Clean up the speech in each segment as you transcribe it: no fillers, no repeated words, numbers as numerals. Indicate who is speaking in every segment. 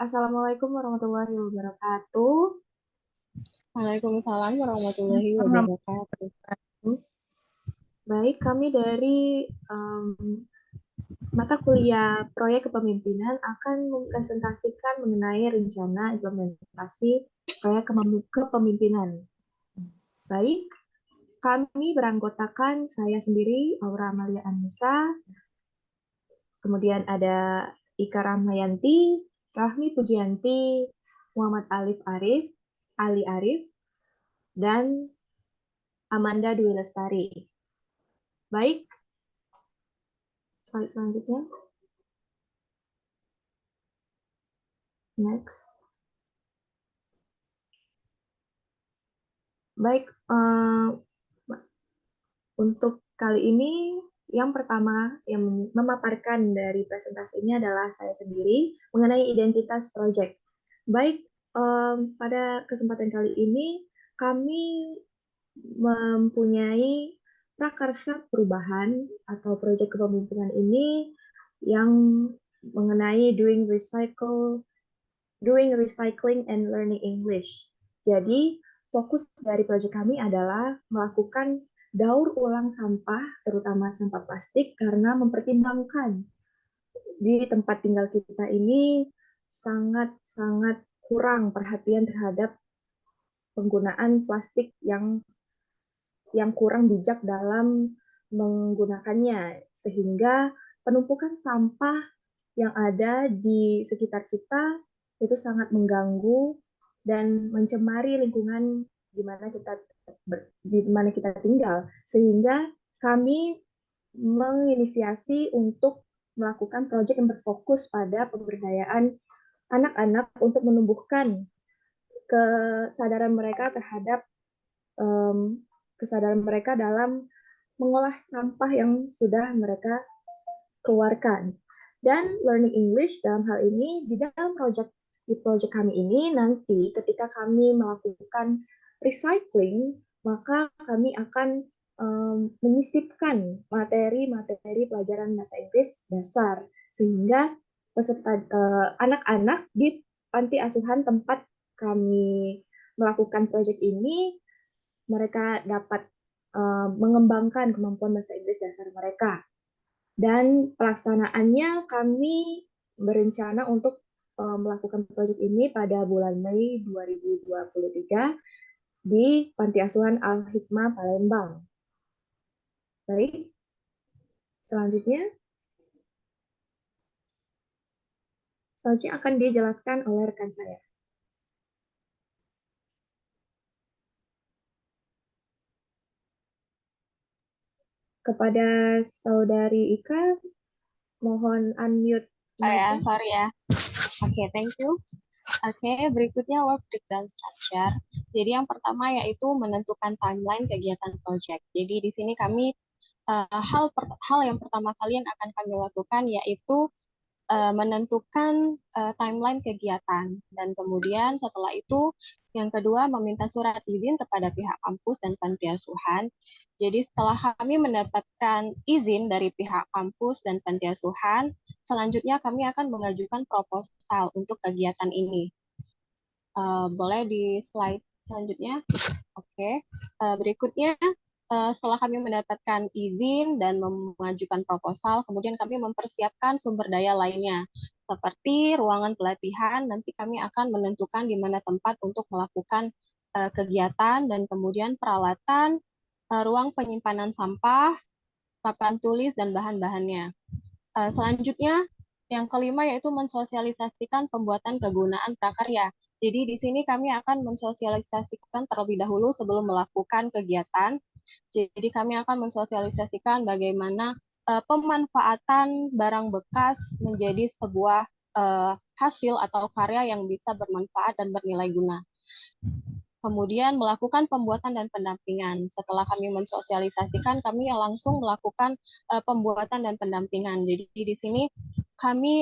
Speaker 1: Assalamualaikum warahmatullahi wabarakatuh.
Speaker 2: Waalaikumsalam warahmatullahi
Speaker 1: Selamat
Speaker 2: wabarakatuh.
Speaker 1: pagi. Baik, kami dari mata kuliah Proyek Kepemimpinan akan mempresentasikan mengenai rencana implementasi proyek kepemimpinan. Baik, kami beranggotakan saya sendiri, Aura Amalia Anissa, kemudian ada Ika Rahmayanti, Rahmi Pujianti, Muhammad Ali Arif, dan Amanda Dwi Lestari. Baik, slide selanjutnya. Next. Baik, untuk kali ini yang pertama yang memaparkan dari presentasi ini adalah saya sendiri mengenai identitas project. Baik, pada kesempatan kali ini kami mempunyai prakarsa perubahan atau proyek kepemimpinan ini yang mengenai doing recycling and learning English. Jadi, fokus dari proyek kami adalah melakukan daur ulang sampah, terutama sampah plastik, karena mempertimbangkan di tempat tinggal kita ini sangat-sangat kurang perhatian terhadap penggunaan plastik yang kurang bijak dalam menggunakannya, sehingga penumpukan sampah yang ada di sekitar kita itu sangat mengganggu dan mencemari lingkungan di mana kita tinggal, sehingga kami menginisiasi untuk melakukan proyek yang berfokus pada pemberdayaan anak-anak untuk menumbuhkan kesadaran mereka terhadap kesadaran mereka dalam mengolah sampah yang sudah mereka keluarkan. Dan learning English dalam hal ini di project kami ini nanti ketika kami melakukan recycling, maka kami akan menyisipkan materi-materi pelajaran bahasa Inggris dasar sehingga peserta anak-anak di panti asuhan tempat kami melakukan proyek ini mereka dapat mengembangkan kemampuan bahasa Inggris dasar mereka. Dan pelaksanaannya kami berencana untuk melakukan proyek ini pada bulan Mei 2023 di Panti Asuhan Al-Hikmah Palembang. Baik, selanjutnya akan dijelaskan oleh rekan saya. Kepada Saudari Ika, mohon unmute mic-nya.
Speaker 2: Sorry ya. Oke, thank you. Oke, berikutnya work breakdown structure. Jadi yang pertama yaitu menentukan timeline kegiatan project. Jadi di sini kami hal yang pertama kali yang akan kami lakukan yaitu menentukan timeline kegiatan dan kemudian setelah itu yang kedua meminta surat izin kepada pihak kampus dan panti asuhan. Jadi setelah kami mendapatkan izin dari pihak kampus dan panti asuhan, selanjutnya kami akan mengajukan proposal untuk kegiatan ini. Boleh di slide selanjutnya? Oke. Berikutnya setelah kami mendapatkan izin dan mengajukan proposal, kemudian kami mempersiapkan sumber daya lainnya, seperti ruangan pelatihan. Nanti kami akan menentukan di mana tempat untuk melakukan kegiatan dan kemudian peralatan, ruang penyimpanan sampah, papan tulis, dan bahan-bahannya. Selanjutnya, yang kelima yaitu mensosialisasikan pembuatan kegunaan prakarya. Jadi di sini kami akan mensosialisasikan terlebih dahulu sebelum melakukan kegiatan. Jadi kami akan mensosialisasikan bagaimana pemanfaatan barang bekas menjadi sebuah hasil atau karya yang bisa bermanfaat dan bernilai guna. Kemudian melakukan pembuatan dan pendampingan. Setelah kami mensosialisasikan, kami langsung melakukan pembuatan dan pendampingan. Jadi di sini kami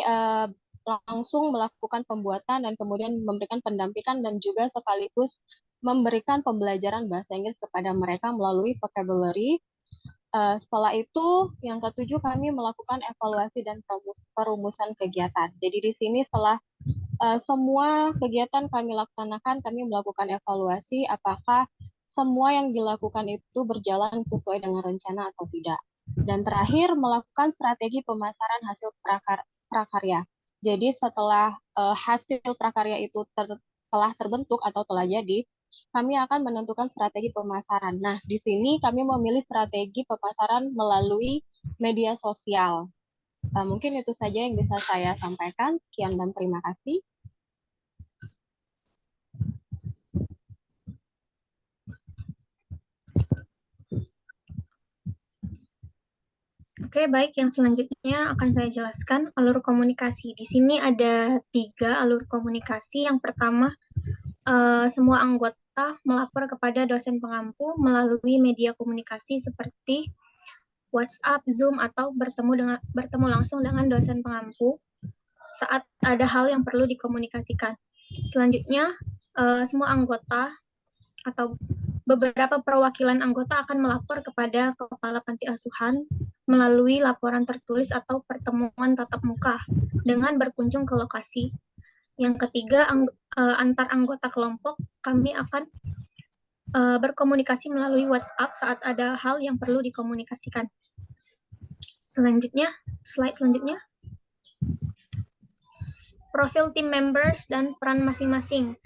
Speaker 2: langsung melakukan pembuatan dan kemudian memberikan pendampingan dan juga sekaligus memberikan pembelajaran bahasa Inggris kepada mereka melalui vocabulary. Setelah itu, yang ketujuh kami melakukan evaluasi dan perumusan kegiatan. Jadi di sini setelah semua kegiatan kami laksanakan, kami melakukan evaluasi apakah semua yang dilakukan itu berjalan sesuai dengan rencana atau tidak. Dan terakhir, melakukan strategi pemasaran hasil prakarya. Jadi setelah hasil prakarya itu telah terbentuk atau telah jadi, kami akan menentukan strategi pemasaran. Nah, di sini kami memilih strategi pemasaran melalui media sosial. Mungkin itu saja yang bisa saya sampaikan. Sekian dan terima kasih.
Speaker 3: Oke, baik. Yang selanjutnya akan saya jelaskan alur komunikasi. Di sini ada 3 alur komunikasi. Yang pertama, semua anggota melapor kepada dosen pengampu melalui media komunikasi seperti WhatsApp, Zoom, atau bertemu langsung dengan dosen pengampu saat ada hal yang perlu dikomunikasikan. Selanjutnya, semua anggota atau beberapa perwakilan anggota akan melapor kepada kepala panti asuhan melalui laporan tertulis atau pertemuan tatap muka dengan berkunjung ke lokasi. Yang ketiga, antar anggota kelompok kami akan berkomunikasi melalui WhatsApp saat ada hal yang perlu dikomunikasikan. Selanjutnya, slide selanjutnya. Profil tim members dan peran masing-masing.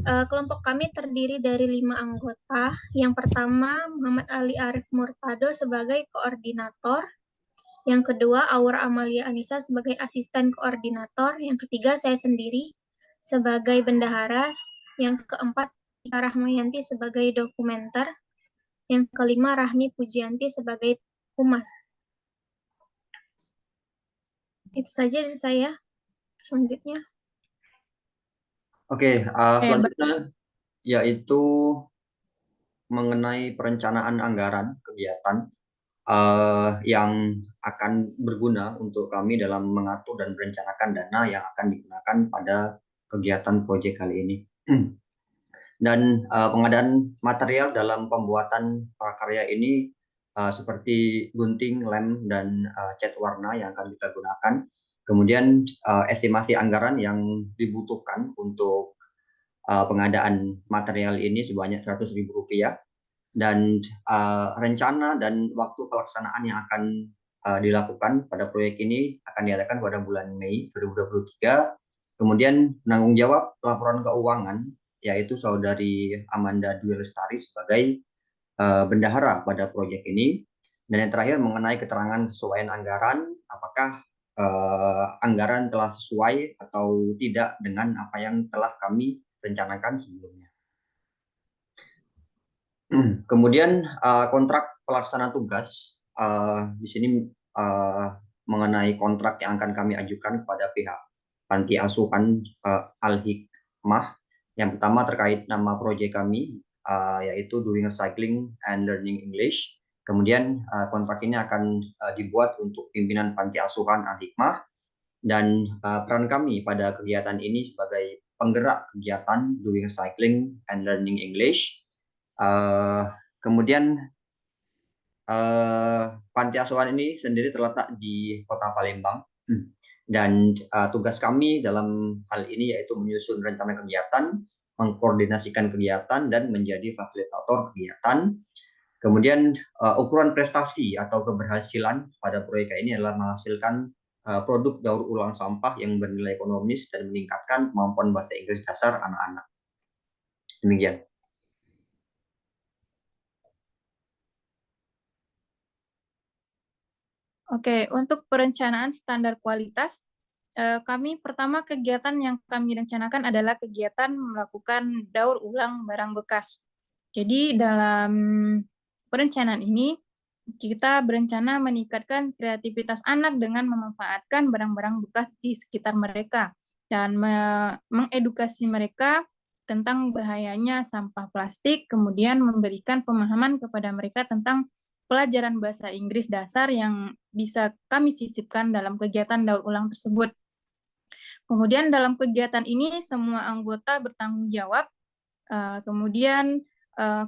Speaker 3: Kelompok kami terdiri dari 5 anggota. Yang pertama, Muhammad Ali Arif Murtado sebagai koordinator. Yang kedua, Aura Amalia Anissa sebagai asisten koordinator. Yang ketiga, saya sendiri sebagai bendahara. Yang keempat, Tika Rahmayanti sebagai dokumenter. Yang kelima, Rahmi Pujianti sebagai humas. Itu saja dari saya. Selanjutnya.
Speaker 4: Oke, selanjutnya yaitu mengenai perencanaan anggaran kegiatan yang akan berguna untuk kami dalam mengatur dan merencanakan dana yang akan digunakan pada kegiatan proyek kali ini. Dan pengadaan material dalam pembuatan prakarya ini seperti gunting, lem, dan cat warna yang akan kita gunakan. Kemudian estimasi anggaran yang dibutuhkan untuk pengadaan material ini sebanyak Rp100.000 dan rencana dan waktu pelaksanaan yang akan dilakukan pada proyek ini akan diadakan pada bulan Mei 2023. Kemudian penanggung jawab laporan keuangan yaitu Saudari Amanda Dwi Lestari sebagai bendahara pada proyek ini. Dan yang terakhir mengenai keterangan kesesuaian anggaran, apakah anggaran telah sesuai atau tidak dengan apa yang telah kami rencanakan sebelumnya. Kemudian kontrak pelaksana tugas di sini mengenai kontrak yang akan kami ajukan kepada pihak panti asuhan Al-Hikmah. Yang pertama terkait nama proyek kami yaitu Doing Recycling and Learning English. Kemudian kontrak ini akan dibuat untuk pimpinan panti asuhan Al-Hikmah dan peran kami pada kegiatan ini sebagai penggerak kegiatan Doing Recycling and Learning English. Kemudian panti asuhan ini sendiri terletak di Kota Palembang dan tugas kami dalam hal ini yaitu menyusun rencana kegiatan, mengkoordinasikan kegiatan dan menjadi fasilitator kegiatan. Kemudian ukuran prestasi atau keberhasilan pada proyek ini adalah menghasilkan produk daur ulang sampah yang bernilai ekonomis dan meningkatkan kemampuan bahasa Inggris dasar anak-anak. Demikian.
Speaker 5: Oke, untuk perencanaan standar kualitas, kami pertama kegiatan yang kami rencanakan adalah kegiatan melakukan daur ulang barang bekas. Jadi dalam perencanaan ini, kita berencana meningkatkan kreativitas anak dengan memanfaatkan barang-barang bekas di sekitar mereka dan mengedukasi mereka tentang bahayanya sampah plastik, kemudian memberikan pemahaman kepada mereka tentang pelajaran bahasa Inggris dasar yang bisa kami sisipkan dalam kegiatan daur ulang tersebut. Kemudian dalam kegiatan ini semua anggota bertanggung jawab. Kemudian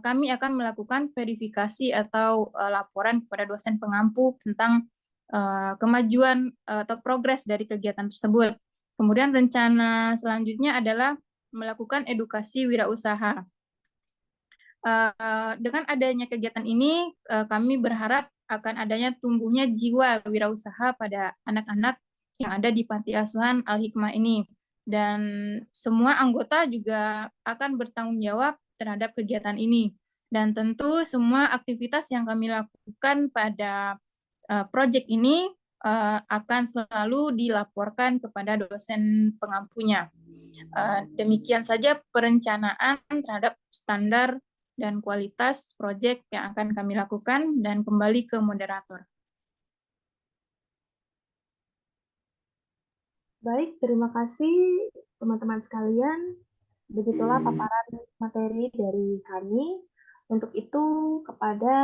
Speaker 5: kami akan melakukan verifikasi atau laporan kepada dosen pengampu tentang kemajuan atau progres dari kegiatan tersebut. Kemudian rencana selanjutnya adalah melakukan edukasi wirausaha. Dengan adanya kegiatan ini, kami berharap akan adanya tumbuhnya jiwa wirausaha pada anak-anak yang ada di Panti Asuhan Al-Hikmah ini. Dan semua anggota juga akan bertanggung jawab terhadap kegiatan ini. Dan tentu semua aktivitas yang kami lakukan pada proyek ini akan selalu dilaporkan kepada dosen pengampunya. Demikian saja perencanaan terhadap standar dan kualitas proyek yang akan kami lakukan, dan kembali ke moderator.
Speaker 1: Baik, terima kasih teman-teman sekalian. Begitulah paparan materi dari kami. Untuk itu, kepada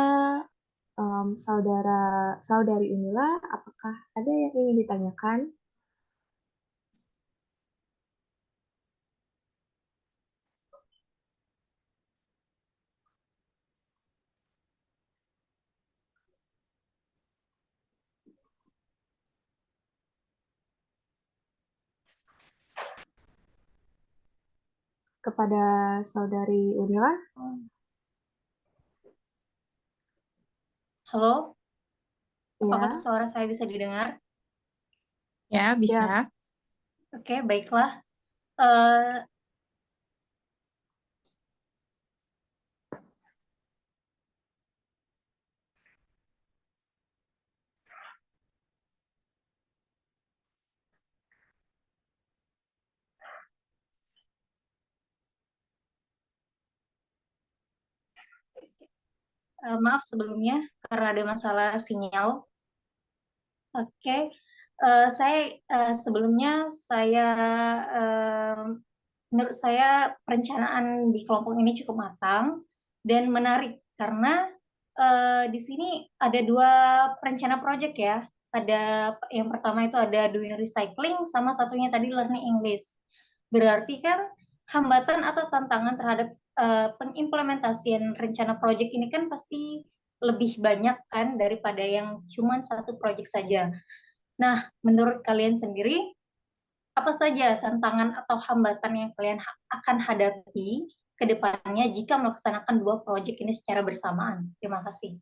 Speaker 1: saudari Unila, apakah ada yang ingin ditanyakan? Kepada saudari Unila?
Speaker 3: Halo, apakah
Speaker 1: Ya,
Speaker 3: suara saya bisa didengar?
Speaker 5: Ya, bisa.
Speaker 1: siap.
Speaker 3: Oke, baiklah. Eh, maaf sebelumnya karena ada masalah sinyal. Oke, sebelumnya eh, menurut saya perencanaan di kelompok ini cukup matang dan menarik karena di sini ada dua perencana project ya. Ada yang pertama itu ada doing recycling, sama satunya tadi learning English. Berarti kan hambatan atau tantangan terhadap pengimplementasian rencana project ini kan pasti lebih banyak kan daripada yang cuma satu project saja. Nah, menurut kalian sendiri, apa saja tantangan atau hambatan yang kalian akan hadapi ke depannya jika melaksanakan dua proyek ini secara bersamaan? Terima kasih.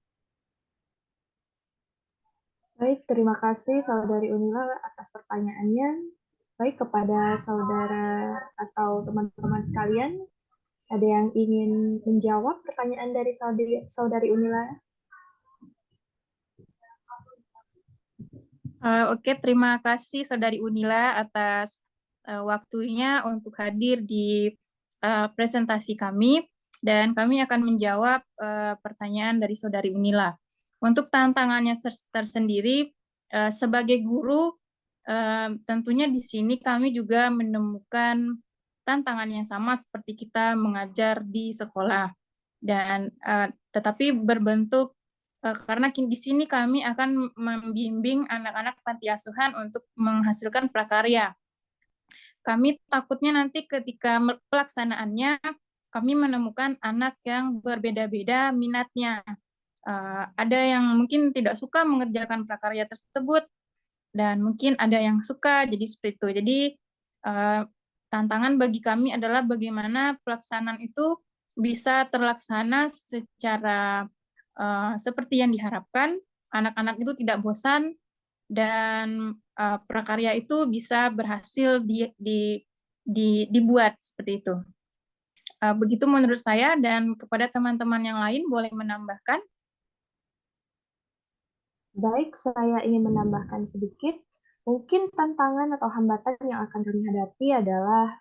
Speaker 1: Baik, terima kasih saudari Unila atas pertanyaannya. Baik, kepada saudara atau teman-teman sekalian, ada yang ingin menjawab pertanyaan dari saudari Unila?
Speaker 5: Oke, terima kasih Saudari Unila atas waktunya untuk hadir di presentasi kami, dan kami akan menjawab pertanyaan dari Saudari Unila. Untuk tantangannya tersendiri, sebagai guru, tentunya di sini kami juga menemukan tantangan yang sama seperti kita mengajar di sekolah, dan tetapi berbentuk karena di sini kami akan membimbing anak-anak panti asuhan untuk menghasilkan prakarya. Kami takutnya nanti ketika pelaksanaannya, kami menemukan anak yang berbeda-beda minatnya. Ada yang mungkin tidak suka mengerjakan prakarya tersebut, dan mungkin ada yang suka, jadi seperti itu. Jadi tantangan bagi kami adalah bagaimana pelaksanaan itu bisa terlaksana secara seperti yang diharapkan, anak-anak itu tidak bosan, dan prakarya itu bisa berhasil dibuat seperti itu. Begitu menurut saya, dan kepada teman-teman yang lain boleh menambahkan.
Speaker 1: Baik, saya ingin menambahkan sedikit. Mungkin tantangan atau hambatan yang akan kami hadapi adalah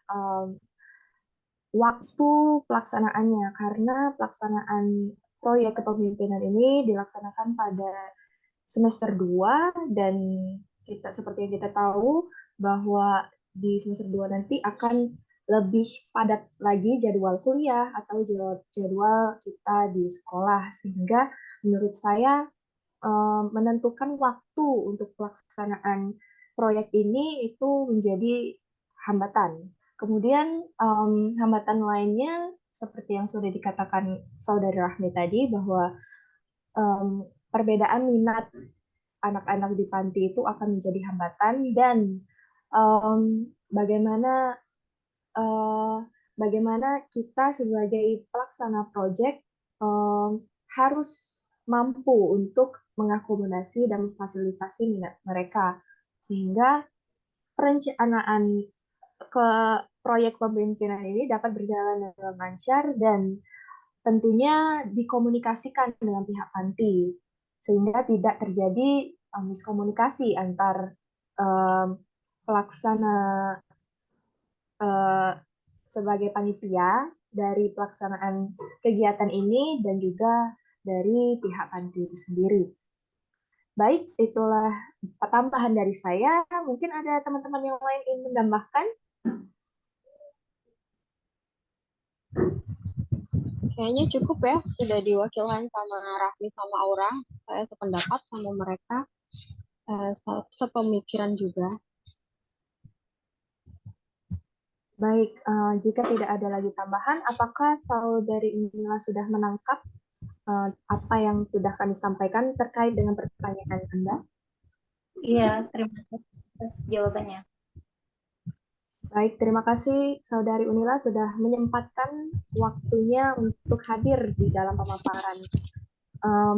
Speaker 1: waktu pelaksanaannya, karena pelaksanaan proyek kepemimpinan ini dilaksanakan pada semester 2, dan kita seperti yang kita tahu bahwa di semester 2 nanti akan lebih padat lagi jadwal kuliah atau jadwal kita di sekolah, sehingga menurut saya menentukan waktu untuk pelaksanaan proyek ini itu menjadi hambatan. Kemudian hambatan lainnya seperti yang sudah dikatakan Saudara Rahmi tadi, bahwa perbedaan minat anak-anak di panti itu akan menjadi hambatan, dan bagaimana bagaimana kita sebagai pelaksana proyek harus mampu untuk mengakomodasi dan memfasilitasi minat mereka, sehingga perencanaan ke proyek pemimpinan ini dapat berjalan dengan lancar dan tentunya dikomunikasikan dengan pihak panti, sehingga tidak terjadi miskomunikasi antar pelaksana sebagai panitia dari pelaksanaan kegiatan ini dan juga dari pihak panti itu sendiri. Baik, itulah tambahan dari saya. Mungkin ada teman-teman yang lain ingin menambahkan?
Speaker 2: Kayaknya cukup ya, sudah diwakilkan sama Raffi sama Aura. Saya sependapat sama mereka, sepemikiran juga.
Speaker 1: Baik, jika tidak ada lagi tambahan, apakah saudari Unila sudah menangkap apa yang sudah kami sampaikan terkait dengan pertanyaan Anda?
Speaker 3: Iya, terima kasih atas jawabannya.
Speaker 1: Baik, terima kasih Saudari Unila sudah menyempatkan waktunya untuk hadir di dalam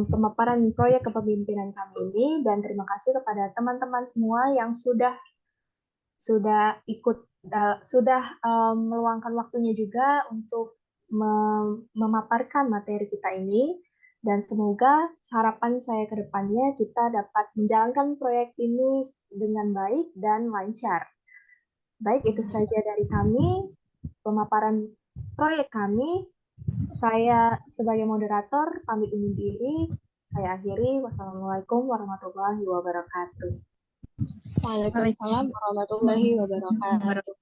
Speaker 1: pemaparan proyek kepemimpinan kami ini, dan terima kasih kepada teman-teman semua yang sudah ikut, sudah meluangkan waktunya juga untuk memaparkan materi kita ini, dan semoga harapan saya ke depannya kita dapat menjalankan proyek ini dengan baik dan lancar. Baik, itu saja dari kami, pemaparan proyek kami. Saya sebagai moderator pamit undur diri. Saya akhiri. Wassalamualaikum warahmatullahi wabarakatuh.
Speaker 2: Waalaikumsalam warahmatullahi wabarakatuh.